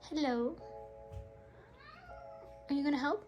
Hello. Are you gonna help?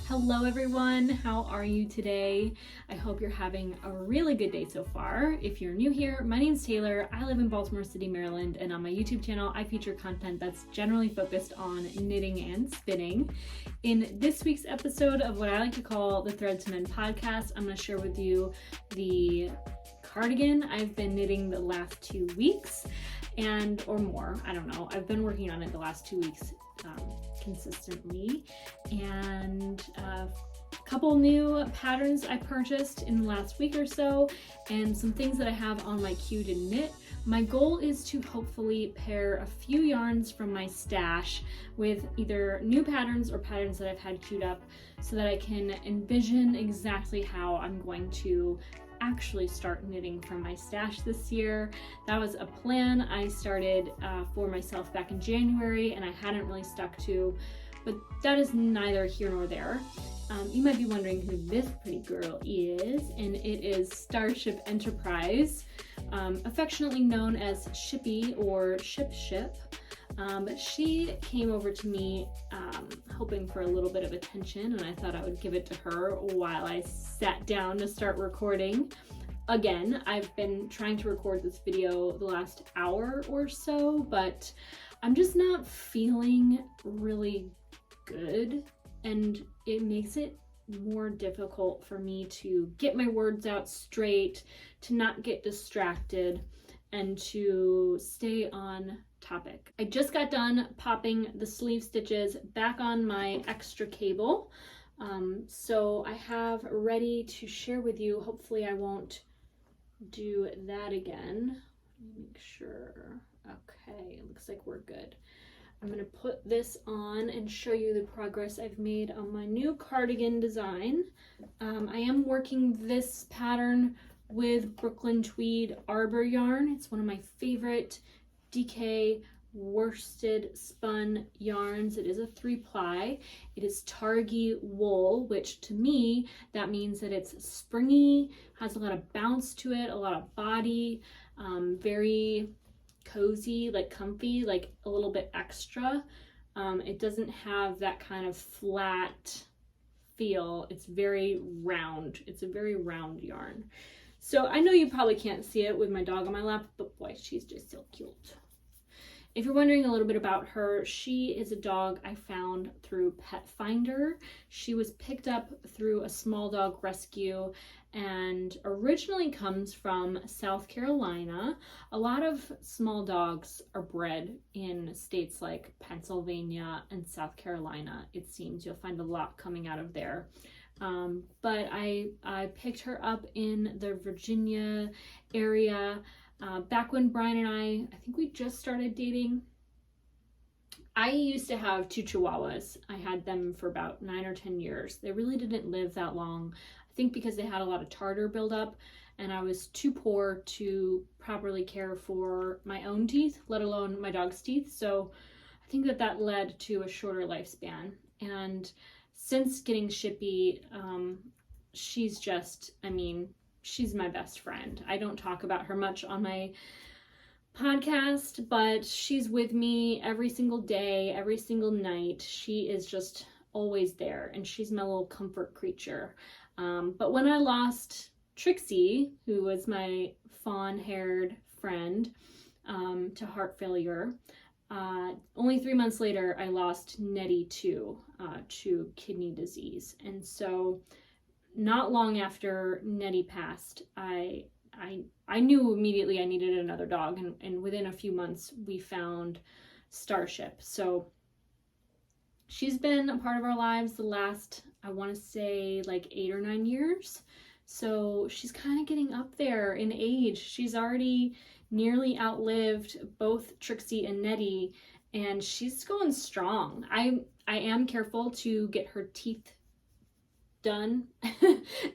Hello everyone, how are you today? I hope you're having a really good day so far. If you're new here, my name's Taylor. I live in Baltimore City, Maryland, and on my YouTube channel, I feature content that's generally focused on knitting and spinning. In this week's episode of what I like to call the Thread to Mend podcast, I'm going to share with you the cardigan I've been knitting the last 2 weeks or more. I don't know. I've been working on it the last 2 weeks consistently, and a couple new patterns I purchased in the last week or so, and some things that I have on my queue to knit. My goal is to hopefully pair a few yarns from my stash with either new patterns or patterns that I've had queued up so that I can envision exactly how I'm going to actually start knitting from my stash this year. That was a plan I started for myself back in January and I hadn't really stuck to, but that is neither here nor there. You might be wondering who this pretty girl is, and it is Starship Enterprise, affectionately known as Shippy or Ship. But she came over to me hoping for a little bit of attention, and I thought I would give it to her while I sat down to start recording. Again, I've been trying to record this video the last hour or so, but I'm just not feeling really good, and it makes it more difficult for me to get my words out straight, to not get distracted, and to stay on topic. I just got done popping the sleeve stitches back on my extra cable, so I have ready to share with you. Hopefully I won't do that again. Let me make sure. Okay, looks like we're good. I'm going to put this on and show you the progress I've made on my new cardigan design. I am working this pattern with Brooklyn Tweed Arbor yarn. It's one of my favorite DK worsted spun yarns. It is a 3-ply. It is targy wool, which to me, that means that it's springy, has a lot of bounce to it, a lot of body, very cozy, like comfy, like a little bit extra. It doesn't have that kind of flat feel. It's very round. It's a very round yarn. So I know you probably can't see it with my dog on my lap, but boy, she's just so cute. If you're wondering a little bit about her, she is a dog I found through Pet Finder. She was picked up through a small dog rescue and originally comes from South Carolina. A lot of small dogs are bred in states like Pennsylvania and South Carolina. It seems you'll find a lot coming out of there. But I picked her up in the Virginia area back when Brian and I think we just started dating. I used to have 2 Chihuahuas. I had them for about 9 or 10 years. They really didn't live that long. I think because they had a lot of tartar buildup, and I was too poor to properly care for my own teeth, let alone my dog's teeth. So I think that led to a shorter lifespan. And since getting Shippy, she's just, she's my best friend. I don't talk about her much on my podcast, but she's with me every single day, every single night. She is just always there, and she's my little comfort creature. But when I lost Trixie, who was my fawn-haired friend, to heart failure, only 3 months later, I lost Nettie too, to kidney disease. And so not long after Nettie passed, I knew immediately I needed another dog, and within a few months we found Starship. So she's been a part of our lives the last, I want to say, like 8 or 9 years. So she's kind of getting up there in age. She's already nearly outlived both Trixie and Nettie, and she's going strong. I am careful to get her teeth done.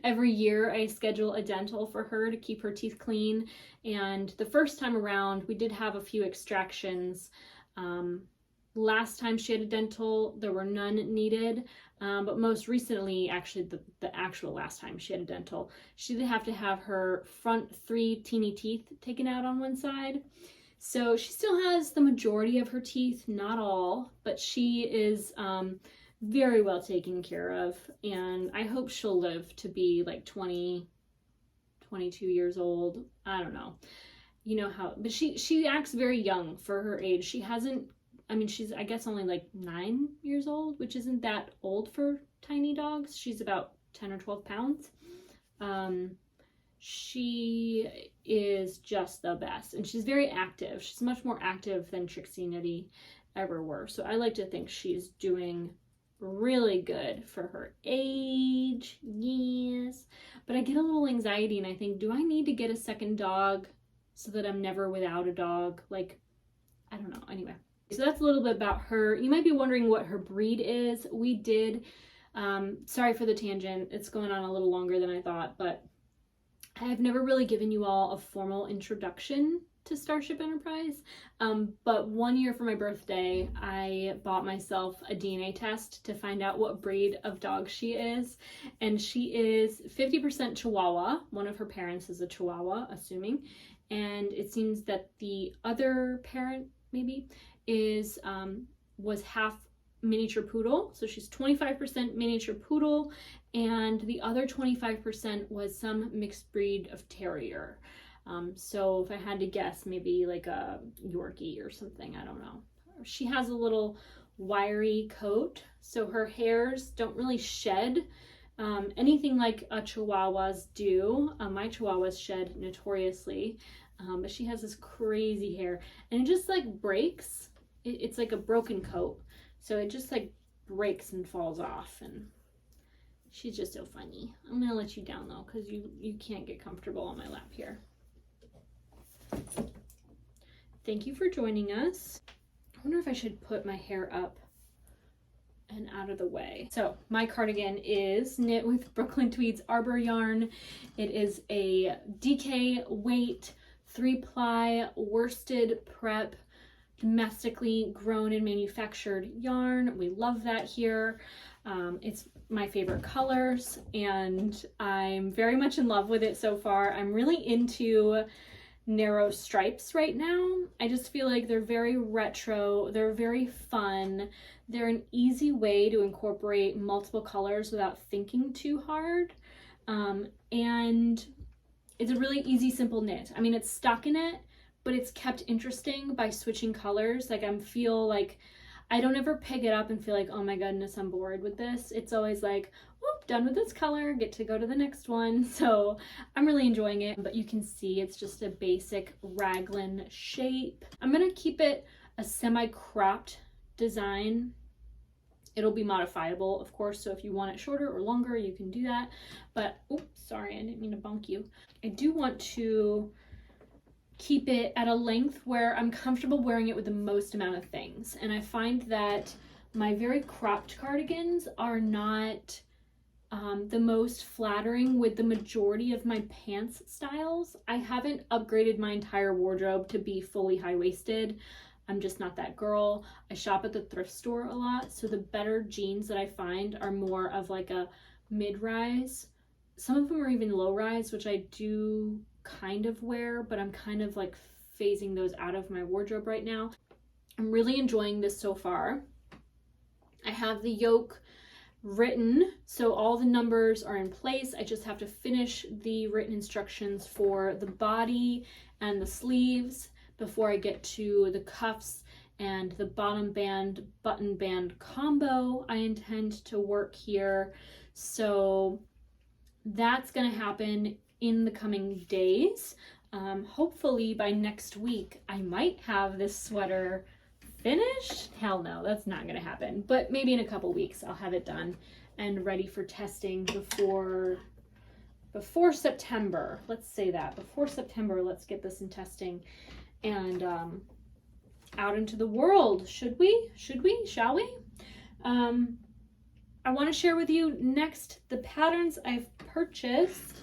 Every year I schedule a dental for her to keep her teeth clean, and the first time around we did have a few extractions. Last time she had a dental, there were none needed, but most recently, actually the actual last time she had a dental, she did have to have her front 3 teeny teeth taken out on one side. So she still has the majority of her teeth, not all, but she is very well taken care of, and I hope she'll live to be like 20, 22 years old. I don't know. You know how, but she acts very young for her age. She hasn't, I mean, she's, I guess, only like 9 years old, which isn't that old for tiny dogs. She's about 10 or 12 pounds. She is just the best, and she's very active. She's much more active than Trixie and Eddie ever were. So I like to think she's doing really good for her age. Yes. But I get a little anxiety, and I think, do I need to get a second dog so that I'm never without a dog? Like, I don't know. Anyway. So that's a little bit about her. You might be wondering what her breed is. We did, sorry for the tangent, it's going on a little longer than I thought, but I've never really given you all a formal introduction to Starship Enterprise, but one year for my birthday, I bought myself a DNA test to find out what breed of dog she is, and she is 50% Chihuahua. One of her parents is a Chihuahua, assuming, and it seems that the other parent, maybe, was half miniature poodle, so she's 25% miniature poodle, and the other 25% was some mixed breed of terrier. So if I had to guess, maybe like a Yorkie or something, I don't know. She has a little wiry coat, so her hairs don't really shed anything like a Chihuahuas do. My Chihuahuas shed notoriously, but she has this crazy hair, and it just like breaks. It's like a broken coat, so it just like breaks and falls off, and she's just so funny. I'm gonna let you down though, because you can't get comfortable on my lap here. Thank you for joining us. I wonder if I should put my hair up and out of the way. So my cardigan is knit with Brooklyn Tweed's Arbor yarn. It is a DK weight 3-ply worsted prep, domestically grown and manufactured yarn. We love that here. It's my favorite colors, and I'm very much in love with it so far. I'm really into narrow stripes right now. I just feel like they're very retro, they're very fun, they're an easy way to incorporate multiple colors without thinking too hard, and it's a really easy, simple knit. I mean, it's stuck in it, but it's kept interesting by switching colors. Like, I don't ever pick it up and feel like, oh my goodness, I'm bored with this. It's always like, whoop, done with this color, get to go to the next one. So I'm really enjoying it, but you can see it's just a basic raglan shape. I'm gonna keep it a semi-cropped design. It'll be modifiable, of course, so if you want it shorter or longer, you can do that. But, oops, sorry, I didn't mean to bump you. I do want to keep it at a length where I'm comfortable wearing it with the most amount of things. And I find that my very cropped cardigans are not the most flattering with the majority of my pants styles. I haven't upgraded my entire wardrobe to be fully high-waisted. I'm just not that girl. I shop at the thrift store a lot, so the better jeans that I find are more of like a mid-rise. Some of them are even low-rise, which I do kind of wear, but I'm kind of like phasing those out of my wardrobe right now. I'm really enjoying this so far. I have the yoke written, so all the numbers are in place. I just have to finish the written instructions for the body and the sleeves before I get to the cuffs and the bottom band button band combo I intend to work here. So that's gonna happen in the coming days. Hopefully by next week I might have this sweater finished. Hell no, that's not gonna happen, but maybe in a couple weeks I'll have it done and ready for testing before September. Let's say that before September, let's get this in testing, and out into the world. Should we? Shall we? I want to share with you next the patterns I've purchased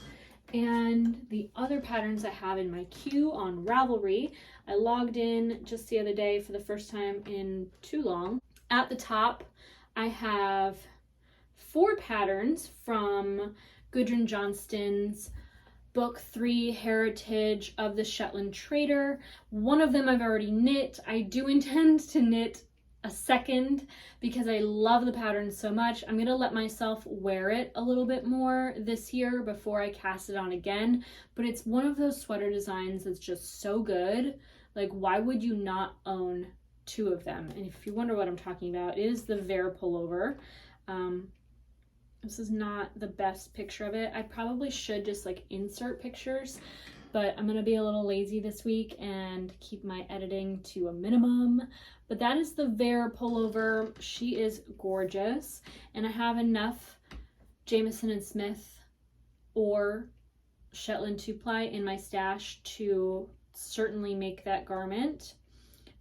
and the other patterns I have in my queue on Ravelry. I logged in just the other day for the first time in too long. At the top, I have 4 patterns from Gudrun Johnston's Book 3 Heritage of the Shetland Trader. One of them I've already knit. I do intend to knit a second because I love the pattern so much. I'm gonna let myself wear it a little bit more this year before I cast it on again, but it's one of those sweater designs that's just so good. Like, why would you not own 2 of them? And if you wonder what I'm talking about, it is the Vare pullover. This is not the best picture of it. I probably should just like insert pictures, but I'm gonna be a little lazy this week and keep my editing to a minimum. But that is the Vare pullover. She is gorgeous. And I have enough Jamieson & Smith or Shetland 2-ply in my stash to certainly make that garment.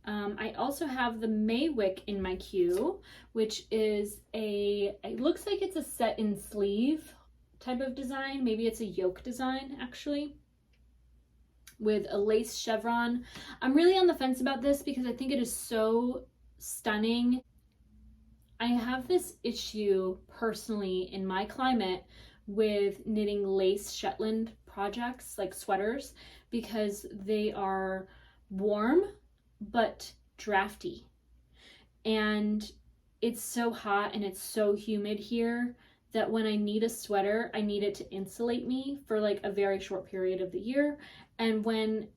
I also have the Maywick in my queue, which is it looks like it's a set in sleeve type of design. Maybe it's a yoke design actually, with a lace chevron. I'm really on the fence about this because I think it is so stunning. I have this issue personally in my climate with knitting lace Shetland projects like sweaters because they are warm but drafty, and it's so hot and it's so humid here that when I need a sweater, I need it to insulate me for like a very short period of the year. And when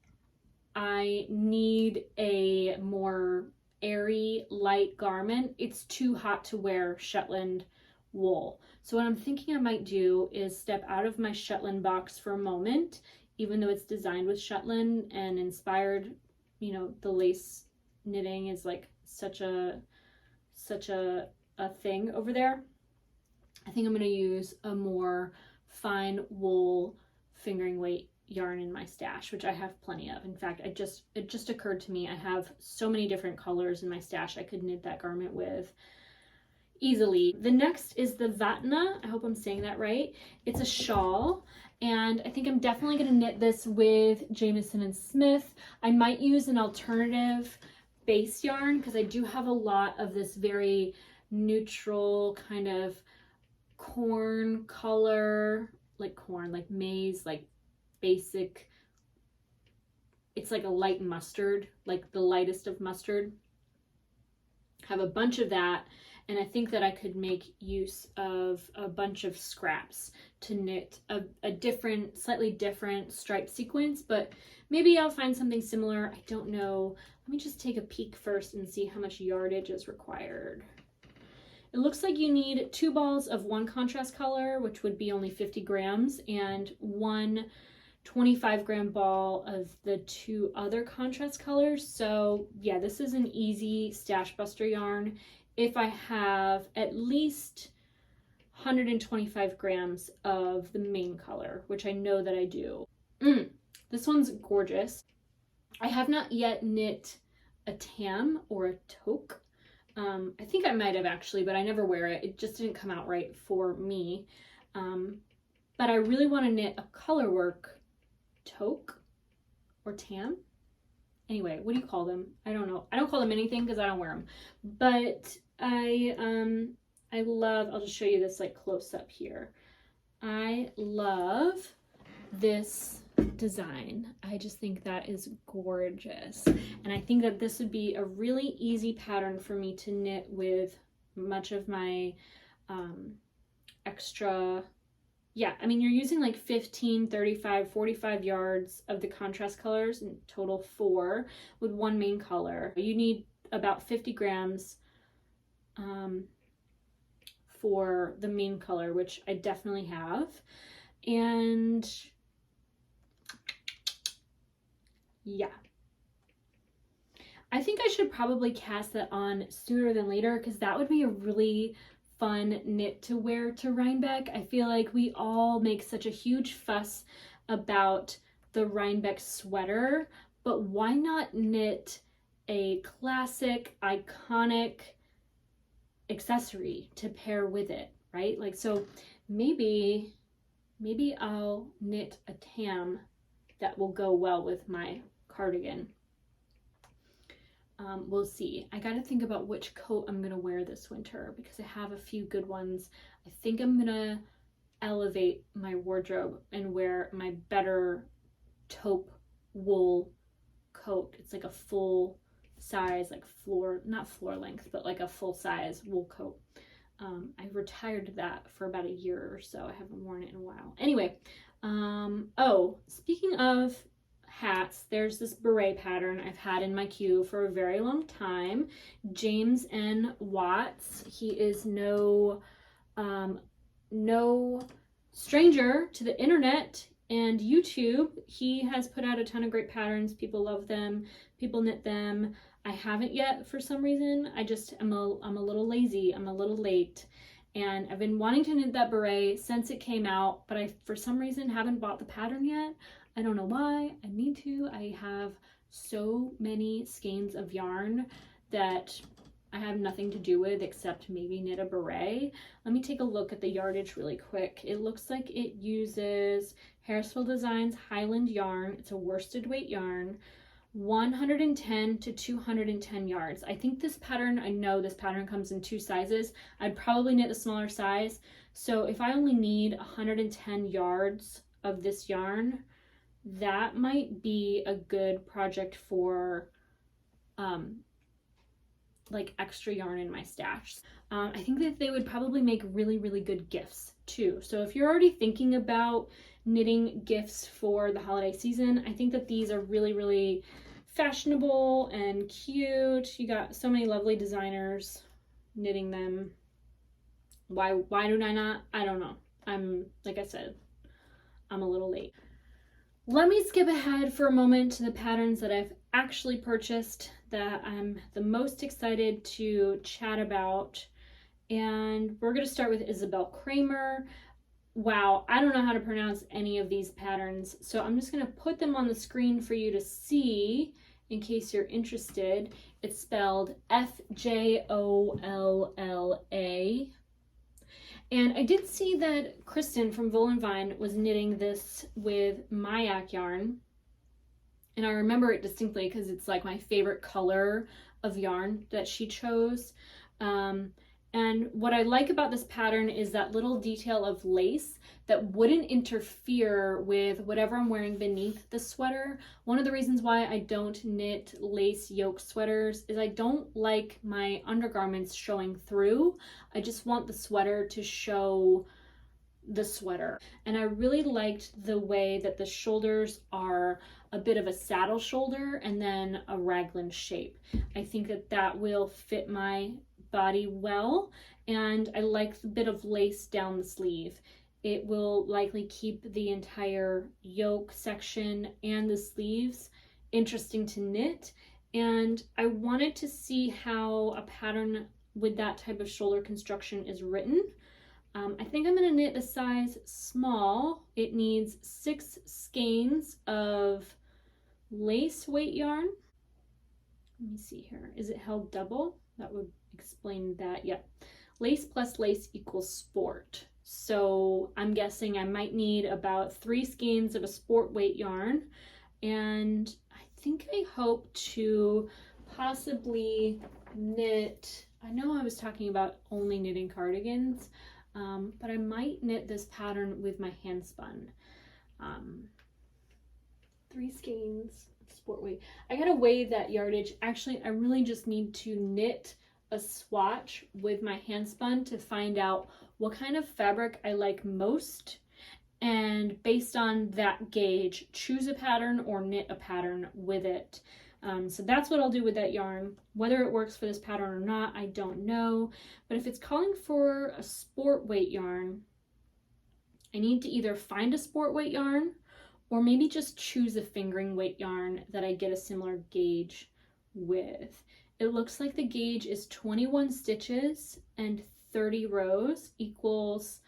I need a more airy, light garment, it's too hot to wear Shetland wool. So what I'm thinking I might do is step out of my Shetland box for a moment, even though it's designed with Shetland and inspired, you know, the lace knitting is like such a thing over there. I think I'm going to use a more fine wool fingering weight yarn in my stash, which I have plenty of. In fact, it just occurred to me I have so many different colors in my stash I could knit that garment with easily. The next is the Vatna. I hope I'm saying that right. It's a shawl, and I think I'm definitely going to knit this with Jamieson & Smith. I might use an alternative base yarn because I do have a lot of this very neutral kind of corn color, like corn, like maize, like basic. It's like a light mustard, like the lightest of mustard. Have a bunch of that. And I think that I could make use of a bunch of scraps to knit a different, slightly different stripe sequence, but maybe I'll find something similar. I don't know. Let me just take a peek first and see how much yardage is required. It looks like you need 2 balls of one contrast color, which would be only 50 grams, and 1 25-gram ball of the 2 other contrast colors. So yeah, this is an easy stash buster yarn if I have at least 125 grams of the main color, which I know that I do. This one's gorgeous. I have not yet knit a tam or a toque. I think I might have actually, but I never wear it. It just didn't come out right for me. But I really want to knit a colorwork toque or tam. Anyway, what do you call them? I don't know. I don't call them anything because I don't wear them. But I love, I'll just show you this like close up here. I love this design. I just think that is gorgeous. And I think that this would be a really easy pattern for me to knit with much of my extra. Yeah, I mean, you're using like 15, 35, 45 yards of the contrast colors, in total 4 with one main color. You need about 50 grams for the main color, which I definitely have. And yeah, I think I should probably cast that on sooner than later because that would be a really fun knit to wear to Rhinebeck. I feel like we all make such a huge fuss about the Rhinebeck sweater, but why not knit a classic, iconic accessory to pair with it, right? Like, so maybe I'll knit a tam that will go well with my cardigan. We'll see. I got to think about which coat I'm going to wear this winter because I have a few good ones. I think I'm going to elevate my wardrobe and wear my better taupe wool coat. It's like a full size, like not floor length, but like a full size wool coat. I retired that for about a year or so. I haven't worn it in a while. Anyway, oh, speaking of hats, there's this beret pattern I've had in my queue for a very long time. James N. Watts, he is no stranger to the internet and YouTube. He has put out a ton of great patterns. People love them. People knit them. I haven't yet for some reason. I'm a little lazy. I'm a little late. And I've been wanting to knit that beret since it came out, but I, for some reason, haven't bought the pattern yet. I don't know why. I need to. I have so many skeins of yarn that I have nothing to do with except maybe knit a beret. Let me take a look at the yardage really quick. It looks like it uses Hairspell Designs Highland yarn. It's a worsted weight yarn, 110 to 210 yards. I think this pattern, I know this pattern comes in 2 sizes. I'd probably knit the smaller size. So if I only need 110 yards of this yarn, that might be a good project for like extra yarn in my stash. I think that they would probably make really, really good gifts too. So if you're already thinking about knitting gifts for the holiday season, I think that these are really, really fashionable and cute. You got so many lovely designers knitting them. Why do I not? I don't know. Like I said, I'm a little late. Let me skip ahead for a moment to the patterns that I've actually purchased that I'm the most excited to chat about. And we're going to start with Isabel Kramer. Wow, I don't know how to pronounce any of these patterns, so I'm just going to put them on the screen for you to see in case you're interested. It's spelled F-J-O-L-L-A. And I did see that Kristen from Volan Vine was knitting this with Mayak yarn. And I remember it distinctly because it's like my favorite color of yarn that she chose. And what I like about this pattern is that little detail of lace that wouldn't interfere with whatever I'm wearing beneath the sweater. One of the reasons why I don't knit lace yoke sweaters is I don't like my undergarments showing through. I just want the sweater to show the sweater. And I really liked the way that the shoulders are a bit of a saddle shoulder and then a raglan shape. I think that that will fit my body well, and I like the bit of lace down the sleeve. It will likely keep the entire yoke section and the sleeves interesting to knit, and I wanted to see how a pattern with that type of shoulder construction is written. I think I'm going to knit a size small. It needs 6 skeins of lace weight yarn. Let me see here. Is it held double? That would explain that. Yep. Lace plus lace equals sport. So I'm guessing I might need about 3 skeins of a sport weight yarn. And I think I hope to possibly knit, I know I was talking about only knitting cardigans, but I might knit this pattern with my hand spun. 3 skeins, sport weight. I gotta weigh that yardage. Actually, I really just need to knit a swatch with my hand spun to find out what kind of fabric I like most, and based on that gauge, choose a pattern or knit a pattern with it. So that's what I'll do with that yarn. Whether it works for this pattern or not, I don't know. But if it's calling for a sport weight yarn, I need to either find a sport weight yarn or maybe just choose a fingering weight yarn that I get a similar gauge with. It looks like the gauge is 21 stitches and 30 rows equals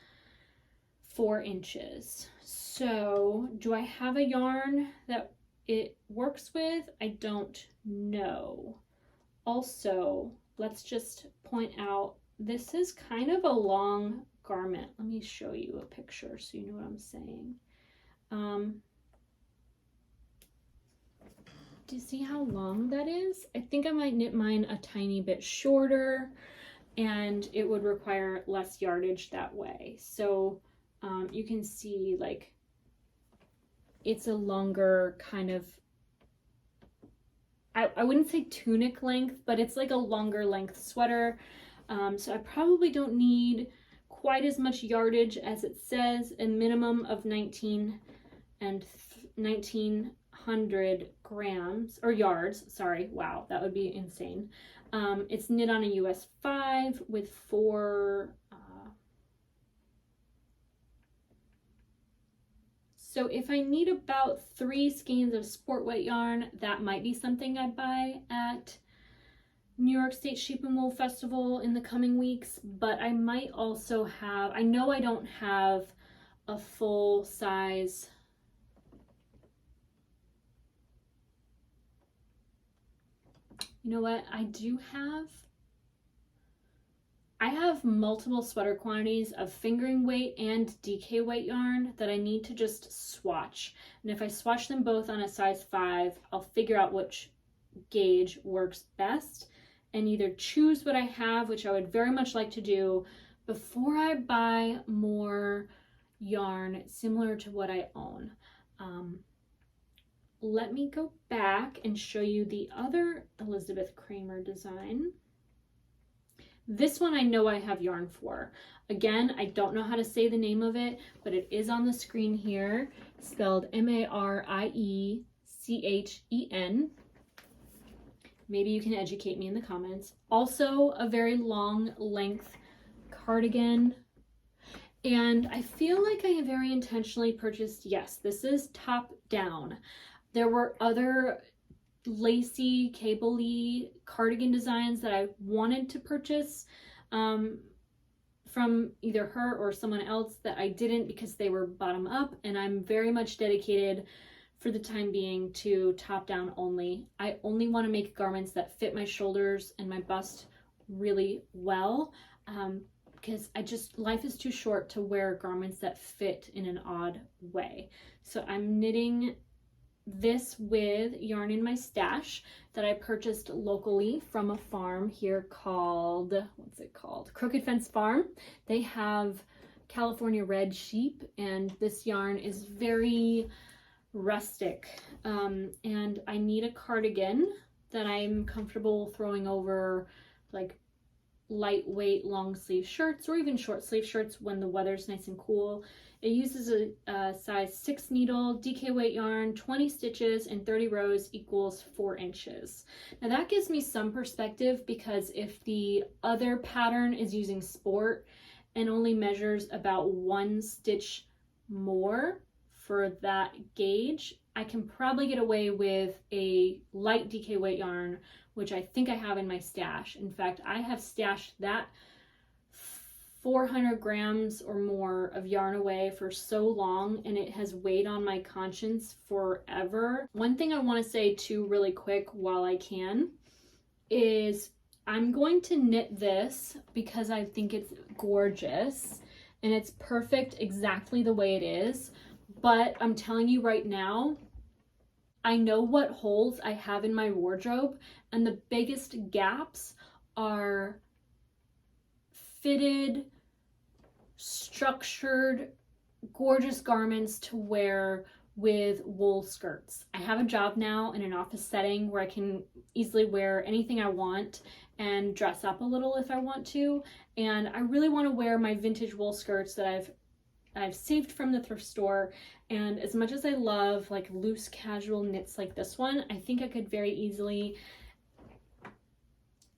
4 inches. So do I have a yarn that it works with? I don't know. Also, let's just point out, this is kind of a long garment. Let me show you a picture so you know what I'm saying. Do you see how long that is? I think I might knit mine a tiny bit shorter, and it would require less yardage that way. So you can see, like, it's a longer kind of, I wouldn't say tunic length, but it's like a longer length sweater. So I probably don't need quite as much yardage as it says, a minimum of 1900 grams or yards. Sorry, wow, that would be insane. It's knit on a US 5 with 4. So if I need about 3 skeins of sport weight yarn, that might be something I'd buy at New York State Sheep and Wool Festival in the coming weeks. But I might also have, I know I don't have a full size You know what? I have multiple sweater quantities of fingering weight and DK weight yarn that I need to just swatch. And if I swatch them both on a size 5, I'll figure out which gauge works best and either choose what I have, which I would very much like to do, before I buy more yarn similar to what I own. Let me go back and show you the other Elizabeth Kramer design. This one I know I have yarn for. Again, I don't know how to say the name of it, but it is on the screen here, spelled M-A-R-I-E-C-H-E-N. Maybe you can educate me in the comments. Also a very long length cardigan. And I feel like I very intentionally purchased, yes, this is top down. There were other lacy, cable-y cardigan designs that I wanted to purchase from either her or someone else that I didn't because they were bottom up, and I'm very much dedicated for the time being to top down only. I only want to make garments that fit my shoulders and my bust really well, because life is too short to wear garments that fit in an odd way. So I'm knitting this with yarn in my stash that I purchased locally from a farm here called, what's it called? Crooked Fence Farm. They have California red sheep, and this yarn is very rustic. And I need a cardigan that I'm comfortable throwing over like lightweight long sleeve shirts or even short sleeve shirts when the weather's nice and cool. It uses a size 6 needle, DK weight yarn, 20 stitches, and 30 rows equals 4 inches. Now that gives me some perspective, because if the other pattern is using sport and only measures about 1 stitch more for that gauge, I can probably get away with a light DK weight yarn, which I think I have in my stash. In fact, I have stashed that 400 grams or more of yarn away for so long, and it has weighed on my conscience forever. One thing I want to say too really quick while I can is I'm going to knit this because I think it's gorgeous and it's perfect exactly the way it is. But I'm telling you right now, I know what holes I have in my wardrobe, and the biggest gaps are fitted, structured, gorgeous garments to wear with wool skirts. I have a job now in an office setting where I can easily wear anything I want and dress up a little if I want to, and I really want to wear my vintage wool skirts that I've saved from the thrift store. And as much as I love like loose casual knits like this one, I think I could very easily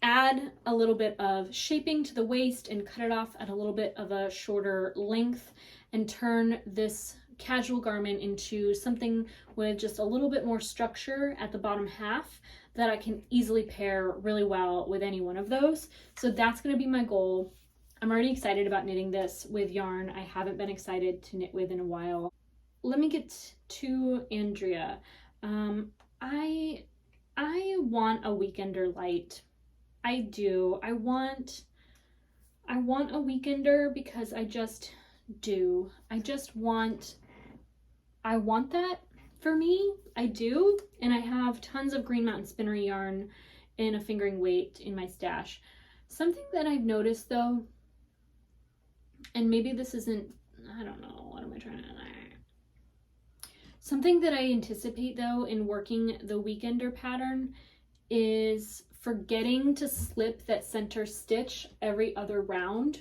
add a little bit of shaping to the waist and cut it off at a little bit of a shorter length and turn this casual garment into something with just a little bit more structure at the bottom half that I can easily pair really well with any one of those. So that's going to be my goal. I'm already excited about knitting this with yarn I haven't been excited to knit with in a while. Let me get to Andrea. I want a weekender light I do. I want a weekender because I just do. I want that for me. I do. And I have tons of Green Mountain Spinnery yarn in a fingering weight in my stash. Something that I've noticed though, and maybe this isn't, I don't know, what am I trying to, something that I anticipate though in working the weekender pattern is forgetting to slip that center stitch every other round.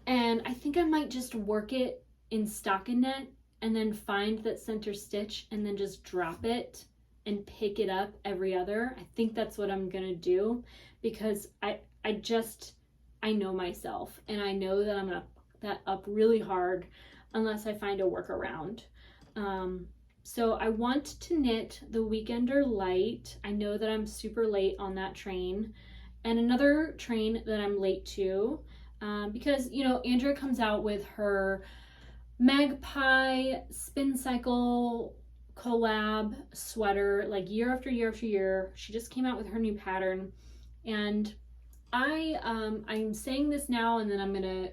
And I think I might just work it in stockinette and then find that center stitch and then just drop it and pick it up every other. I think that's what I'm gonna do, because I know myself, and I know that I'm gonna fuck that up really hard unless I find a workaround. So I want to knit the Weekender Light. I know that I'm super late on that train, and another train that I'm late to, because, you know, Andrea comes out with her Magpie Spin Cycle collab sweater like year after year after year. She just came out with her new pattern, and I'm saying this now and then I'm gonna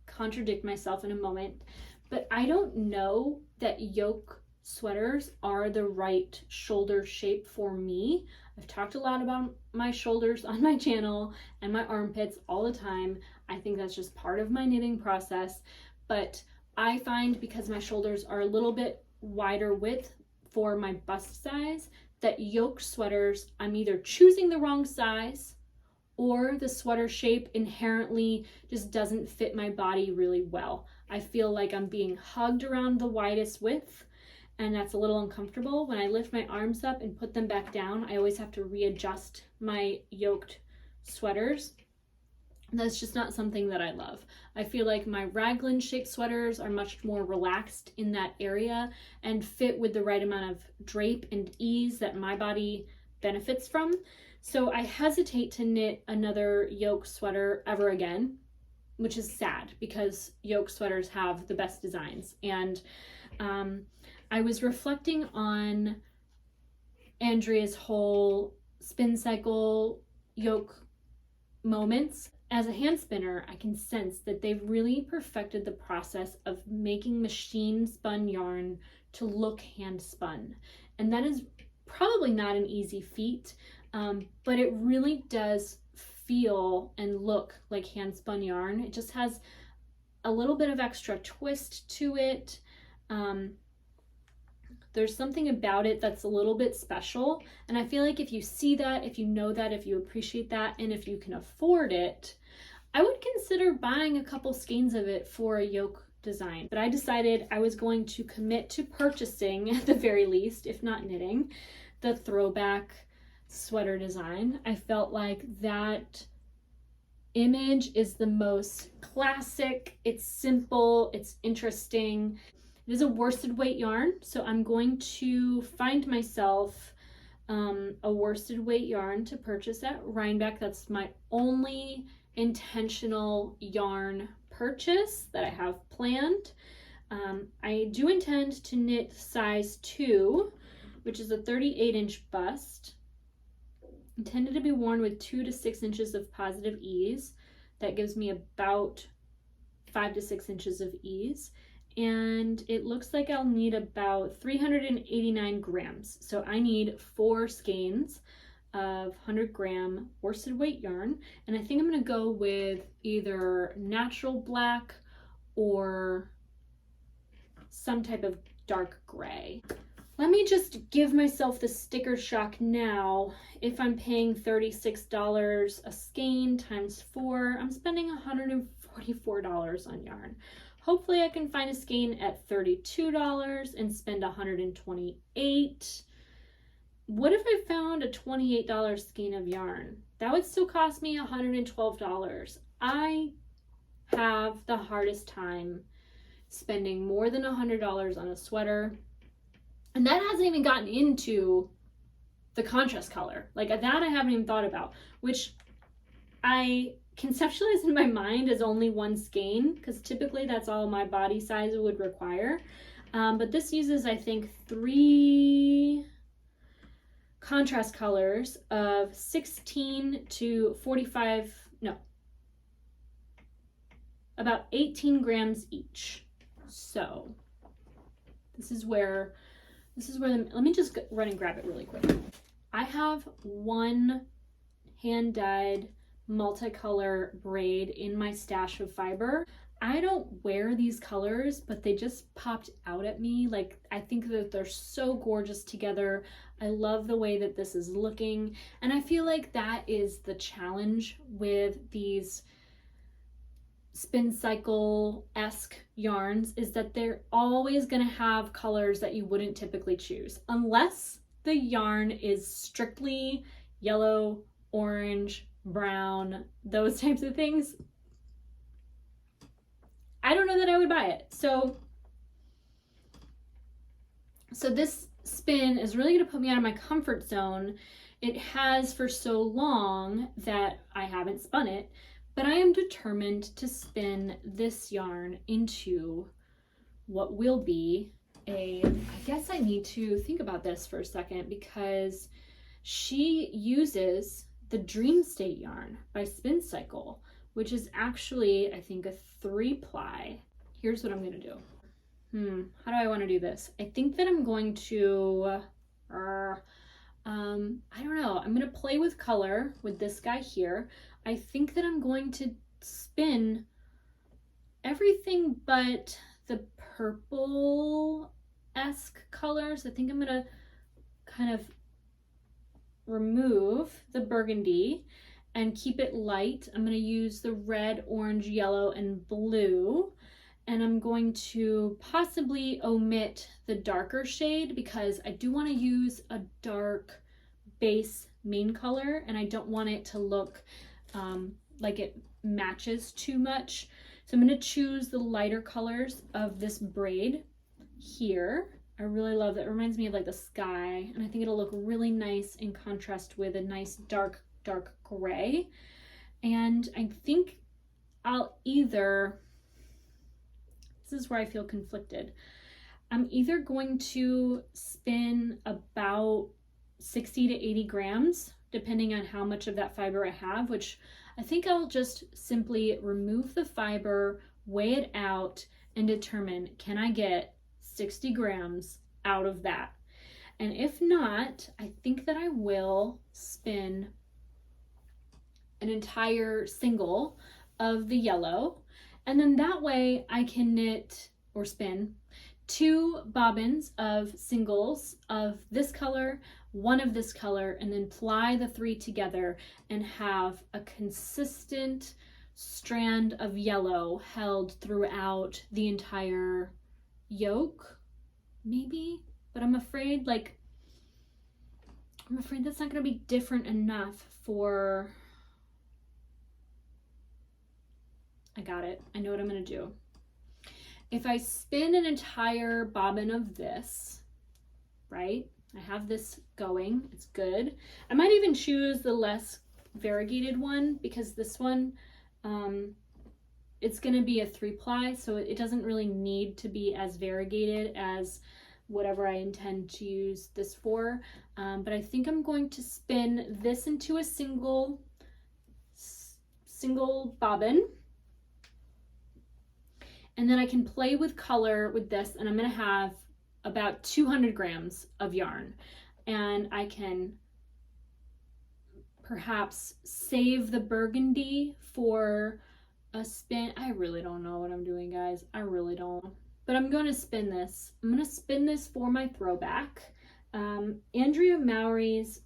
contradict myself in a moment, but I don't know that yoke sweaters are the right shoulder shape for me. I've talked a lot about my shoulders on my channel and my armpits all the time. I think that's just part of my knitting process, but I find because my shoulders are a little bit wider width for my bust size, that yoke sweaters, I'm either choosing the wrong size or the sweater shape inherently just doesn't fit my body really well. I feel like I'm being hugged around the widest width, and that's a little uncomfortable. When I lift my arms up and put them back down, I always have to readjust my yoked sweaters. That's just not something that I love. I feel like my raglan shaped sweaters are much more relaxed in that area and fit with the right amount of drape and ease that my body benefits from. So I hesitate to knit another yoke sweater ever again, which is sad because yoke sweaters have the best designs. And I was reflecting on Andrea's whole spin cycle yoke moments. As a hand spinner, I can sense that they've really perfected the process of making machine spun yarn to look hand spun. And that is probably not an easy feat, but it really does feel and look like hand spun yarn. It just has a little bit of extra twist to it. There's something about it that's a little bit special. And I feel like if you see that, if you know that, if you appreciate that, and if you can afford it, I would consider buying a couple skeins of it for a yoke design. But I decided I was going to commit to purchasing, at the very least, if not knitting, the throwback sweater design. I felt like that image is the most classic, it's simple, it's interesting. It is a worsted weight yarn, so I'm going to find myself a worsted weight yarn to purchase at Rhinebeck. That's my only intentional yarn purchase that I have planned. I do intend to knit size 2, which is a 38-inch bust, intended to be worn with 2 to 6 inches of positive ease. That gives me about 5 to 6 inches of ease. And it looks like I'll need about 389 grams. So I need 4 skeins of 100-gram worsted weight yarn. And I think I'm gonna go with either natural black or some type of dark gray. Let me just give myself the sticker shock now. If I'm paying $36 a skein times 4, I'm spending $144 on yarn. Hopefully I can find a skein at $32 and spend $128. What if I found a $28 skein of yarn? That would still cost me $112. I have the hardest time spending more than $100 on a sweater. And that hasn't even gotten into the contrast color. Like that I haven't even thought about, which I conceptualize in my mind as only 1 skein, because typically that's all my body size would require. But this uses, I think, 3 contrast colors of 16 to 45, no, about 18 grams each. So this is where let me just run and grab it really quick. I have one hand-dyed multicolor braid in my stash of fiber. I don't wear these colors, but they just popped out at me. Like, I think that they're so gorgeous together. I love the way that this is looking. And I feel like that is the challenge with these spin cycle-esque yarns, is that they're always gonna have colors that you wouldn't typically choose, unless the yarn is strictly yellow, orange, brown, those types of things. I don't know that I would buy it. So this spin is really gonna put me out of my comfort zone. It has for so long that I haven't spun it, but I am determined to spin this yarn into what will be I guess I need to think about this for a second, because she uses the Dream State yarn by Spin Cycle, which is actually, I think, a 3-ply. Here's what I'm gonna do. How do I wanna do this? I think that I'm going to, I don't know. I'm gonna play with color with this guy here. I think that I'm going to spin everything but the purple-esque colors. I think I'm gonna kind of remove the burgundy and keep it light. I'm gonna use the red, orange, yellow, and blue. And I'm going to possibly omit the darker shade, because I do want to use a dark base main color, and I don't want it to look like it matches too much. So I'm going to choose the lighter colors of this braid here. I really love that. It reminds me of like the sky, and I think it'll look really nice in contrast with a nice dark gray. And I think I'll either, this is where I feel conflicted. I'm either going to spin about 60 to 80 grams, depending on how much of that fiber I have, which I think I'll just simply remove the fiber, weigh it out, and determine, can I get 60 grams out of that? And if not, I think that I will spin an entire single of the yellow, and then that way I can knit or spin 2 bobbins of singles of this color, 1 of this color, and then ply the 3 together and have a consistent strand of yellow held throughout the entire yoke, maybe. But I'm afraid that's not going to be different enough for, I got it. I know what I'm going to do. If I spin an entire bobbin of this, right? I have this going, it's good. I might even choose the less variegated one, because this one, it's going to be a 3-ply, so it doesn't really need to be as variegated as whatever I intend to use this for. But I think I'm going to spin this into a single bobbin. And then I can play with color with this, and I'm going to have about 200 grams of yarn. And I can perhaps save the burgundy for a spin. I really don't know what I'm doing, guys. I really don't. But I'm going to spin this. I'm going to spin this for my throwback. Andrea Mowry's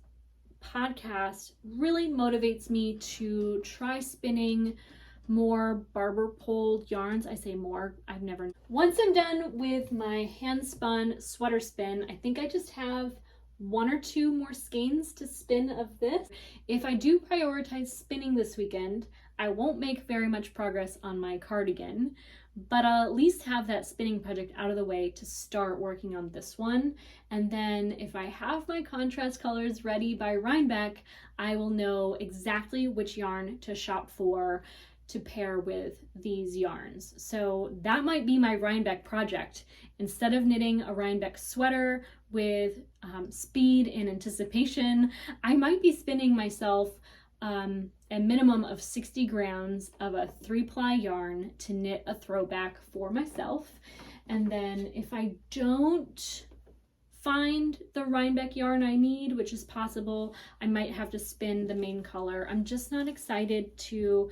podcast really motivates me to try spinning more barber pole yarns. I say more, I've never. Once I'm done with my hand spun sweater spin, I think I just have 1 or 2 more skeins to spin of this. If I do prioritize spinning this weekend, I won't make very much progress on my cardigan, but I'll at least have that spinning project out of the way to start working on this one. And then if I have my contrast colors ready by Rhinebeck, I will know exactly which yarn to shop for to pair with these yarns. So that might be my Rhinebeck project. Instead of knitting a Rhinebeck sweater with speed and anticipation, I might be spinning myself a minimum of 60 grams of a 3-ply yarn to knit a throwback for myself. And then if I don't find the Rhinebeck yarn I need, which is possible, I might have to spin the main color. I'm just not excited to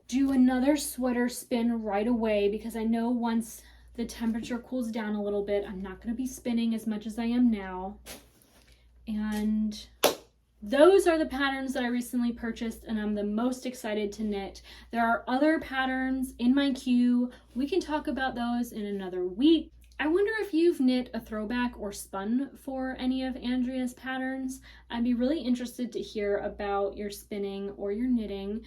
do another sweater spin right away because I know once the temperature cools down a little bit, I'm not going to be spinning as much as I am now. And those are the patterns that I recently purchased and I'm the most excited to knit. There are other patterns in my queue. We can talk about those in another week. I wonder if you've knit a throwback or spun for any of Andrea's patterns. I'd be really interested to hear about your spinning or your knitting,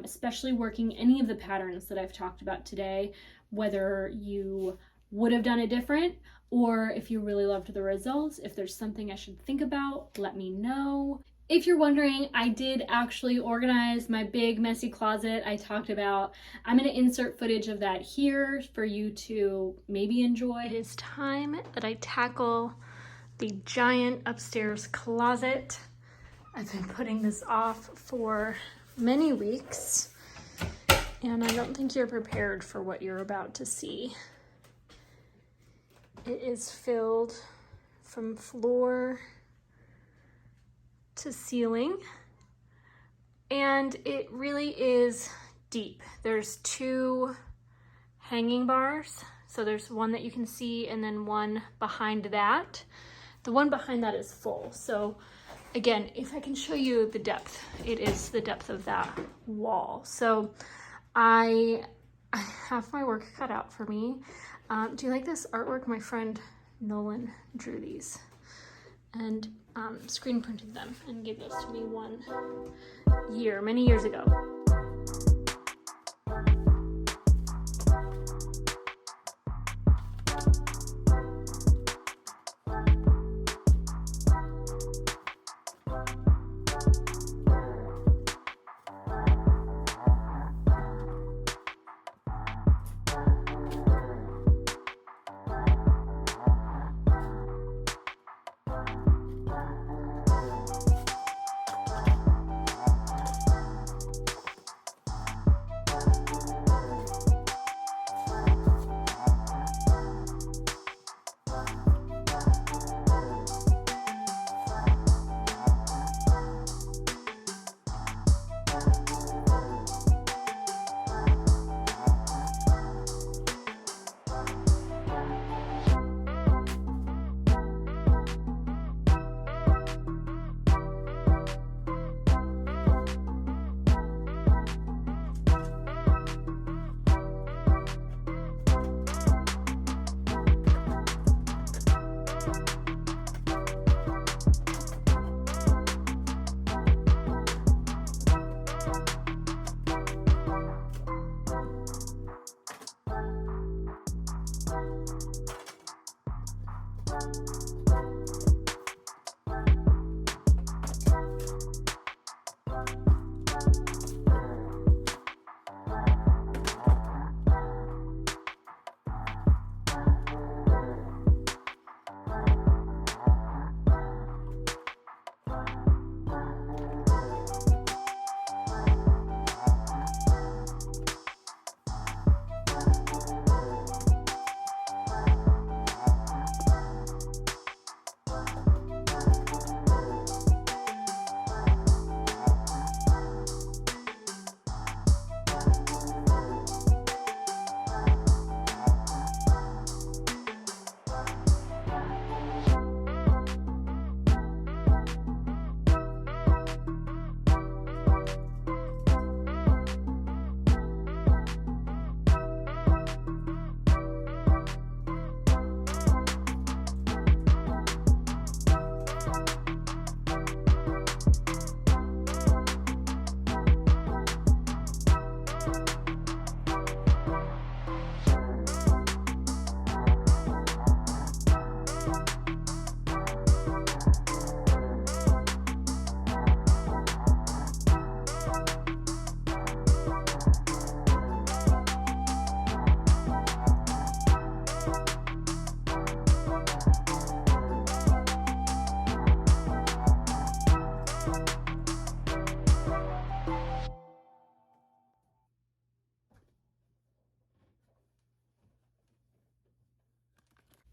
especially working any of the patterns that I've talked about today, whether you would have done it different or if you really loved the results. If there's something I should think about, let me know. If you're wondering, I did actually organize my big messy closet I talked about. I'm going to insert footage of that here for you to maybe enjoy. It is time that I tackle the giant upstairs closet. I've been putting this off for many weeks, and I don't think you're prepared for what you're about to see. It is filled from floor to ceiling, and it really is deep. There's 2 hanging bars, so there's one that you can see and then one behind that. The one behind that is full. So again, if I can show you the depth, it is the depth of that wall. So I have my work cut out for me. Do you like this artwork? My friend Nolan drew these and screen printed them and gave those to me one year, many years ago.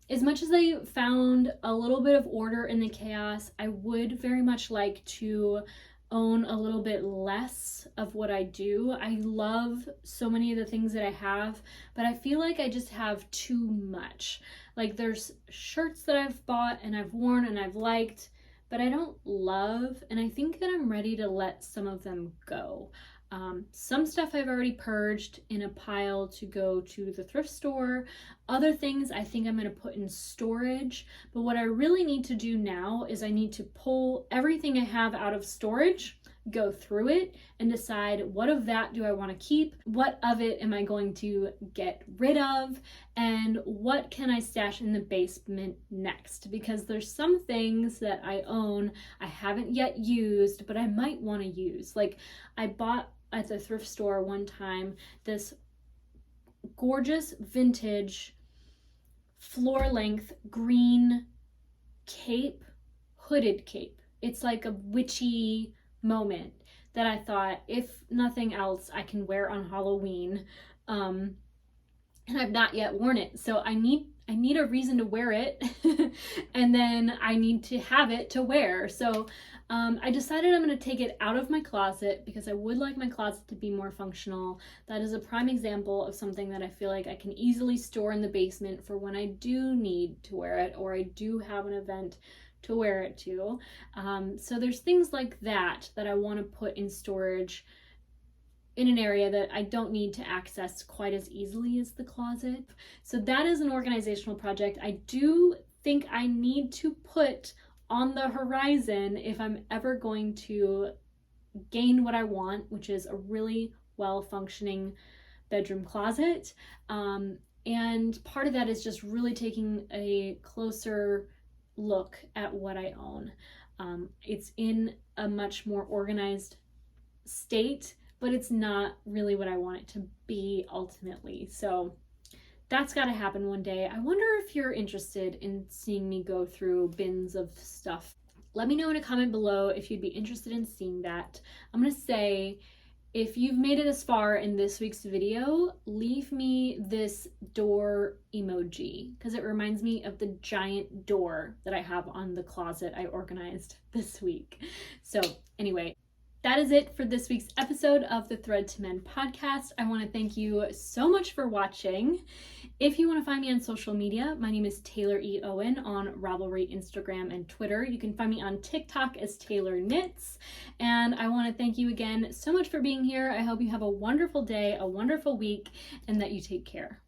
as much as I found a little bit of order in the chaos, I would very much like to own a little bit less of what I do. I love so many of the things that I have, but I feel like I just have too much. Like there's shirts that I've bought and I've worn and I've liked, but I don't love, and I think that I'm ready to let some of them go. Some stuff I've already purged in a pile to go to the thrift store. Other things I think I'm going to put in storage. But what I really need to do now is I need to pull everything I have out of storage, go through it, and decide what of that do I want to keep, what of it am I going to get rid of, and what can I stash in the basement next. Because there's some things that I own I haven't yet used, but I might want to use. Like I bought at the thrift store one time this gorgeous vintage floor length green cape, hooded cape. It's like a witchy moment that I thought, if nothing else, I can wear on Halloween. And I've not yet worn it, so I need a reason to wear it and then I need to have it to wear. So I decided I'm going to take it out of my closet because I would like my closet to be more functional. That is a prime example of something that I feel like I can easily store in the basement for when I do need to wear it or I do have an event to wear it to. So there's things like that that I want to put in storage in an area that I don't need to access quite as easily as the closet. So that is an organizational project I do think I need to put on the horizon if I'm ever going to gain what I want, which is a really well-functioning bedroom closet. And part of that is just really taking a closer look at what I own. It's in a much more organized state, but it's not really what I want it to be ultimately. So that's got to happen one day. I wonder if you're interested in seeing me go through bins of stuff. Let me know in a comment below if you'd be interested in seeing that. I'm going to say, if you've made it this far in this week's video, leave me this door emoji because it reminds me of the giant door that I have on the closet I organized this week. So anyway, that is it for this week's episode of the Thread to Mend podcast. I want to thank you so much for watching. If you want to find me on social media, my name is Taylor E. Owen on Ravelry, Instagram, and Twitter. You can find me on TikTok as Taylor Knits. And I want to thank you again so much for being here. I hope you have a wonderful day, a wonderful week, and that you take care.